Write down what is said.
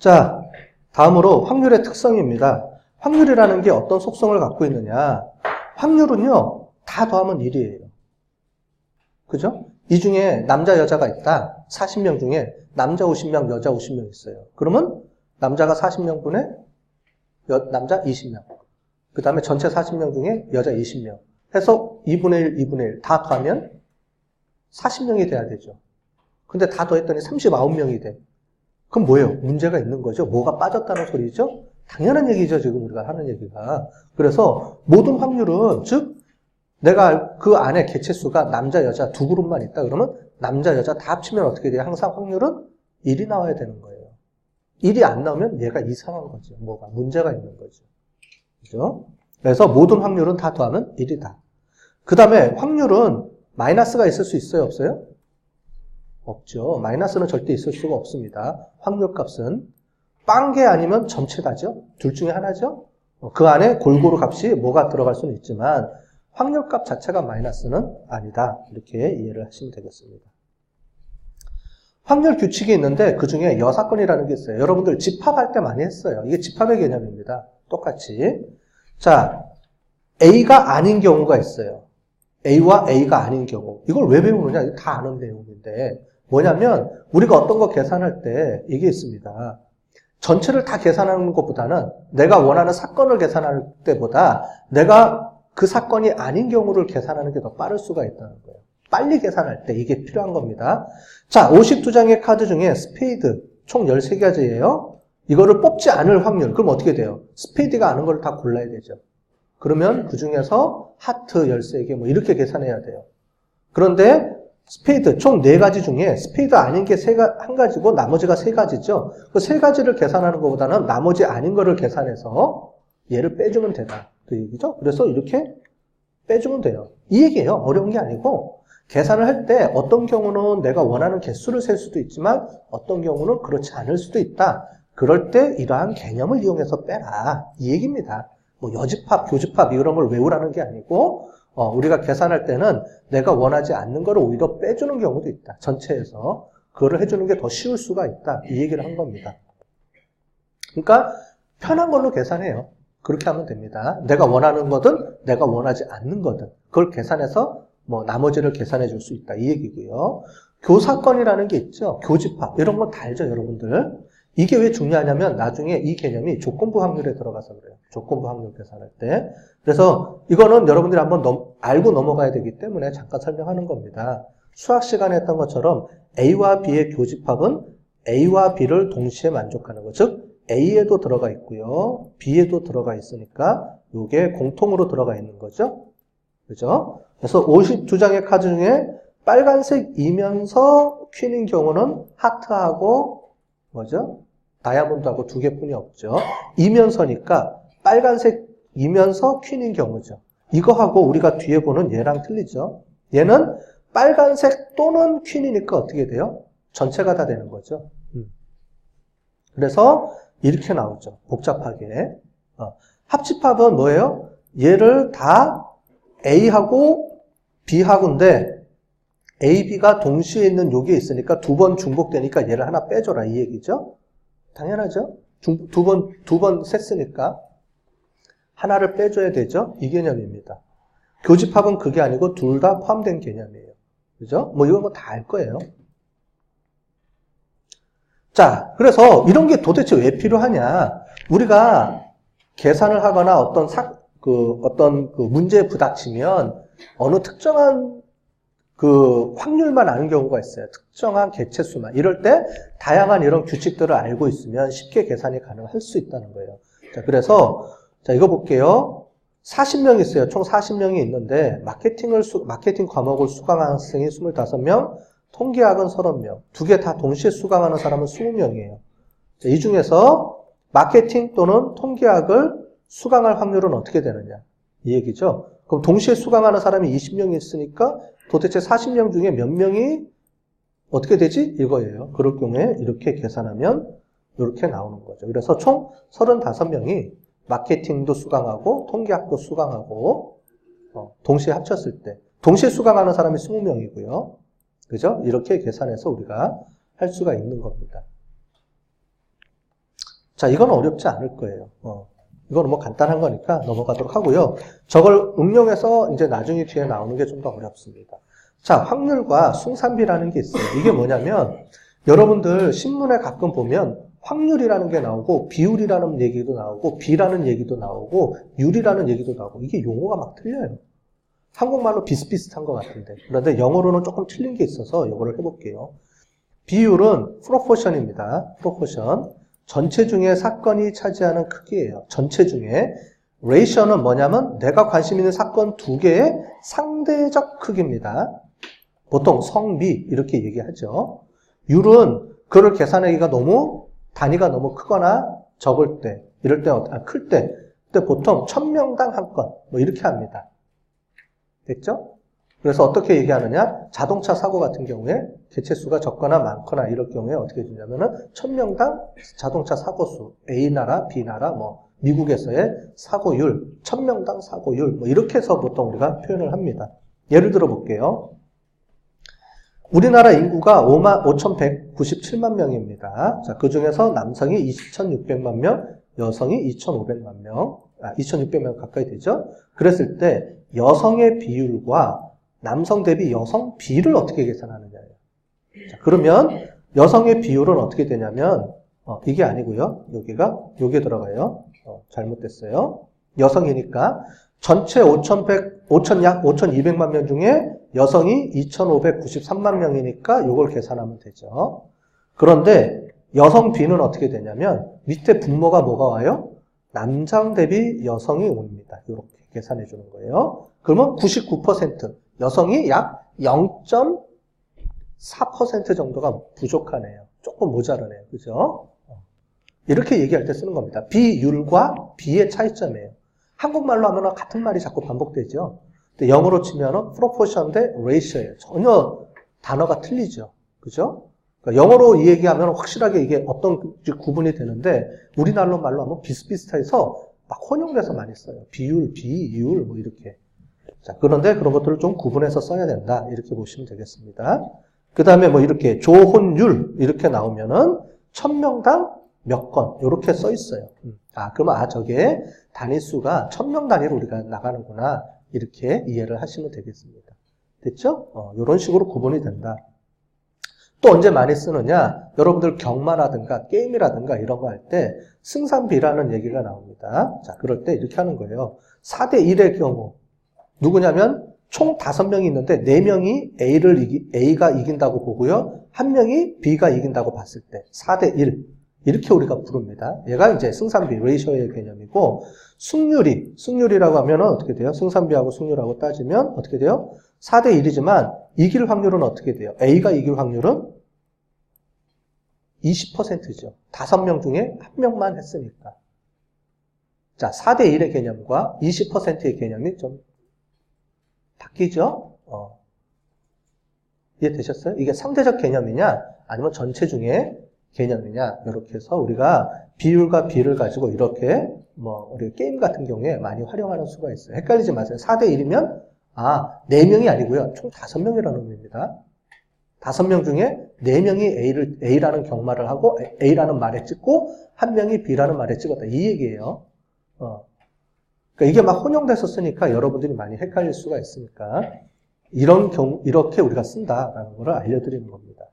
자, 다음으로 확률의 특성입니다. 확률이라는 게 어떤 속성을 갖고 있느냐. 확률은요, 다 더하면 1이에요. 그죠? 이 중에 남자, 여자가 있다. 40명 중에 남자 50명, 여자 50명 있어요. 그러면 남자가 40명분에 남자 20명. 그 다음에 전체 40명 중에 여자 20명. 해서 2분의 1, 2분의 1 다 더하면 40명이 돼야 되죠. 근데 다 더했더니 39명이 돼. 그럼 뭐예요? 문제가 있는 거죠. 뭐가 빠졌다는 소리죠? 당연한 얘기죠. 지금 우리가 하는 얘기가. 그래서 모든 확률은, 즉 내가 그 안에 개체수가 남자, 여자 두 그룹만 있다 그러면 남자, 여자 다 합치면 어떻게 돼요? 항상 확률은 1이 나와야 되는 거예요. 1이 안 나오면 얘가 이상한 거죠. 뭐가 문제가 있는 거죠. 그죠? 그래서 모든 확률은 다 더하면 1이다. 그 다음에 확률은 마이너스가 있을 수 있어요? 없어요? 없죠. 마이너스는 절대 있을 수가 없습니다. 확률값은 빵개 아니면 전체다죠. 둘 중에 하나죠. 그 안에 골고루 값이 뭐가 들어갈 수는 있지만 확률값 자체가 마이너스는 아니다. 이렇게 이해를 하시면 되겠습니다. 확률 규칙이 있는데 그 중에 여사건이라는 게 있어요. 여러분들 집합할 때 많이 했어요. 이게 집합의 개념입니다. 똑같이. 자, A가 아닌 경우가 있어요. A와 A가 아닌 경우. 이걸 왜 배우느냐? 이거 다 아는 내용인데 뭐냐면 우리가 어떤 거 계산할 때 이게 있습니다. 전체를 다 계산하는 것보다는 내가 원하는 사건을 계산할 때보다 내가 그 사건이 아닌 경우를 계산하는 게 더 빠를 수가 있다는 거예요. 빨리 계산할 때 이게 필요한 겁니다. 자, 52장의 카드 중에 스페이드 총 13가지예요. 이거를 뽑지 않을 확률. 그럼 어떻게 돼요? 스페이드가 아는 걸 다 골라야 되죠. 그러면 그 중에서 하트 13개 뭐 이렇게 계산해야 돼요. 그런데 스페이드 총 4가지 중에 스페이드 아닌 게 한 가지고 나머지가 3가지죠. 그 3가지를 계산하는 것보다는 나머지 아닌 거를 계산해서 얘를 빼주면 되다. 그 얘기죠. 그래서 이렇게 빼주면 돼요. 이 얘기예요. 어려운 게 아니고 계산을 할 때 어떤 경우는 내가 원하는 개수를 셀 수도 있지만 어떤 경우는 그렇지 않을 수도 있다. 그럴 때 이러한 개념을 이용해서 빼라. 이 얘기입니다. 뭐 여집합, 교집합 이런 걸 외우라는 게 아니고 우리가 계산할 때는 내가 원하지 않는 거를 오히려 빼주는 경우도 있다. 전체에서. 그거를 해주는 게 더 쉬울 수가 있다. 이 얘기를 한 겁니다. 그러니까 편한 걸로 계산해요. 그렇게 하면 됩니다. 내가 원하는 거든 내가 원하지 않는 거든 그걸 계산해서 뭐 나머지를 계산해 줄 수 있다. 이 얘기고요. 교사건이라는 게 있죠. 교집합. 이런 건 다 알죠, 여러분들. 이게 왜 중요하냐면 나중에 이 개념이 조건부 확률에 들어가서 그래요. 조건부 확률 계산할 때. 그래서 이거는 여러분들이 한번 알고 넘어가야 되기 때문에 잠깐 설명하는 겁니다. 수학 시간에 했던 것처럼 A와 B의 교집합은 A와 B를 동시에 만족하는 거. 즉 A에도 들어가 있고요. B에도 들어가 있으니까 이게 공통으로 들어가 있는 거죠. 그죠? 그래서 52장의 카드 중에 빨간색이면서 퀸인 경우는 하트하고 뭐죠? 다이아몬드하고 2개뿐이 없죠. 이면서니까 빨간색이면서 퀸인 경우죠. 이거하고 우리가 뒤에 보는 얘랑 틀리죠. 얘는 빨간색 또는 퀸이니까 어떻게 돼요? 전체가 다 되는 거죠. 그래서 이렇게 나오죠. 복잡하게. 합집합은 뭐예요? 얘를 다 A하고 B하고인데 A, B가 동시에 있는 요게 있으니까 2번 중복되니까 얘를 하나 빼줘라 이 얘기죠. 당연하죠. 두 번 셌으니까 하나를 빼줘야 되죠. 이 개념입니다. 교집합은 그게 아니고 둘 다 포함된 개념이에요. 그죠? 뭐 이건 뭐 다 알 거예요. 자, 그래서 이런 게 도대체 왜 필요하냐? 우리가 계산을 하거나 어떤 문제에 부닥치면 어느 특정한 그 확률만 아는 경우가 있어요. 특정한 개체수만. 이럴 때 다양한 이런 규칙들을 알고 있으면 쉽게 계산이 가능할 수 있다는 거예요. 자, 그래서 자, 이거 볼게요. 40명 있어요. 총 40명이 있는데 마케팅 과목을 수강한 학생이 25명, 통계학은 30명. 두 개 다 동시에 수강하는 사람은 20명이에요. 자, 이 중에서 마케팅 또는 통계학을 수강할 확률은 어떻게 되느냐? 이 얘기죠. 그럼 동시에 수강하는 사람이 20명이 있으니까 도대체 40명 중에 몇 명이 어떻게 되지? 이거예요. 그럴 경우에 이렇게 계산하면 이렇게 나오는 거죠. 그래서 총 35명이 마케팅도 수강하고 통계학도 수강하고 동시에 합쳤을 때 동시에 수강하는 사람이 20명이고요. 그죠? 이렇게 계산해서 우리가 할 수가 있는 겁니다. 자, 이건 어렵지 않을 거예요. 이거는 뭐 간단한 거니까 넘어가도록 하고요. 저걸 응용해서 이제 나중에 뒤에 나오는 게 좀 더 어렵습니다. 자, 확률과 숭산비라는 게 있어요. 이게 뭐냐면 여러분들 신문에 가끔 보면 확률이라는 게 나오고 비율이라는 얘기도 나오고 비라는 얘기도 나오고 율이라는 얘기도 나오고 이게 용어가 막 틀려요. 한국말로 비슷비슷한 것 같은데 그런데 영어로는 조금 틀린 게 있어서 이거를 해볼게요. 비율은 프로포션입니다. 프로포션. 전체 중에 사건이 차지하는 크기예요. 전체 중에. 레이셔는 뭐냐면 내가 관심 있는 사건 두 개의 상대적 크기입니다. 보통 성비 이렇게 얘기하죠. 율은 그걸 계산하기가 너무 단위가 너무 크거나 적을 때 이럴 때 클 때 그때 보통 1000명당 한 건 뭐 이렇게 합니다. 됐죠? 그래서 어떻게 얘기하느냐? 자동차 사고 같은 경우에 개체수가 적거나 많거나 이럴 경우에 어떻게 주냐면은 1000명당 자동차 사고 수 A나라, B나라 뭐 미국에서의 사고율, 1000명당 사고율 뭐 이렇게 해서 보통 우리가 표현을 합니다. 예를 들어 볼게요. 우리나라 인구가 55,197만 명입니다. 자, 그 중에서 남성이 2,600만 명, 여성이 2,500만 명, 2,600명 가까이 되죠? 그랬을 때 여성의 비율과 남성 대비 여성 비를 어떻게 계산하느냐예요. 자, 그러면 여성의 비율은 어떻게 되냐면 이게 아니고요. 여기에 들어가요. 잘못됐어요. 여성이니까 전체 약 5,200만 명 중에 여성이 2,593만 명이니까 이걸 계산하면 되죠. 그런데 여성 비는 어떻게 되냐면 밑에 분모가 뭐가 와요? 남성 대비 여성이 옵니다. 이렇게 계산해 주는 거예요. 그러면 99%, 여성이 약 0.4% 정도가 부족하네요. 조금 모자라네요. 그죠? 이렇게 얘기할 때 쓰는 겁니다. 비율과 비의 차이점이에요. 한국말로 하면 같은 말이 자꾸 반복되죠. 근데 영어로 치면 proportion 대 ratio예요. 전혀 단어가 틀리죠. 그죠? 그러니까 영어로 이 얘기하면 확실하게 이게 어떤 구분이 되는데 우리나라 말로 하면 비슷비슷해서 막 혼용돼서 많이 써요. 비율, 비율 뭐 이렇게. 자, 그런데 그런 것들을 좀 구분해서 써야 된다. 이렇게 보시면 되겠습니다. 그 다음에 뭐 이렇게 조혼율 이렇게 나오면은 1000명당 몇 건 이렇게 써 있어요. 그러면 저게 단위수가 1000명 단위로 우리가 나가는구나. 이렇게 이해를 하시면 되겠습니다. 됐죠? 이런 식으로 구분이 된다. 또 언제 많이 쓰느냐? 여러분들 경마라든가 게임이라든가 이런 거 할 때 승산비라는 얘기가 나옵니다. 자, 그럴 때 이렇게 하는 거예요. 4대 1의 경우 누구냐면 총 5명이 있는데 4명이 A가 이긴다고 보고요. 1명이 B가 이긴다고 봤을 때 4대 1 이렇게 우리가 부릅니다. 얘가 이제 승산비, 레이셔의 개념이고 승률이라고 하면 어떻게 돼요? 승산비하고 승률하고 따지면 어떻게 돼요? 4대 1이지만 이길 확률은 어떻게 돼요? A가 이길 확률은 20%죠. 5명 중에 1명만 했으니까. 자, 4대 1의 개념과 20%의 개념이 좀 바뀌죠? 이해되셨어요? 이게 상대적 개념이냐? 아니면 전체 중에 개념이냐? 이렇게 해서 우리가 비율과 비를 가지고 이렇게 우리 게임 같은 경우에 많이 활용하는 수가 있어요. 헷갈리지 마세요. 4대 1이면 4명이 아니고요. 총 5명이라는 의미입니다. 5명 중에 4명이 A라는 경마를 하고 A라는 말에 찍고 1명이 B라는 말에 찍었다. 이 얘기예요. 그러니까 이게 막 혼용돼서 쓰니까 여러분들이 많이 헷갈릴 수가 있으니까 이런 경우 이렇게 우리가 쓴다라는 걸 알려드리는 겁니다.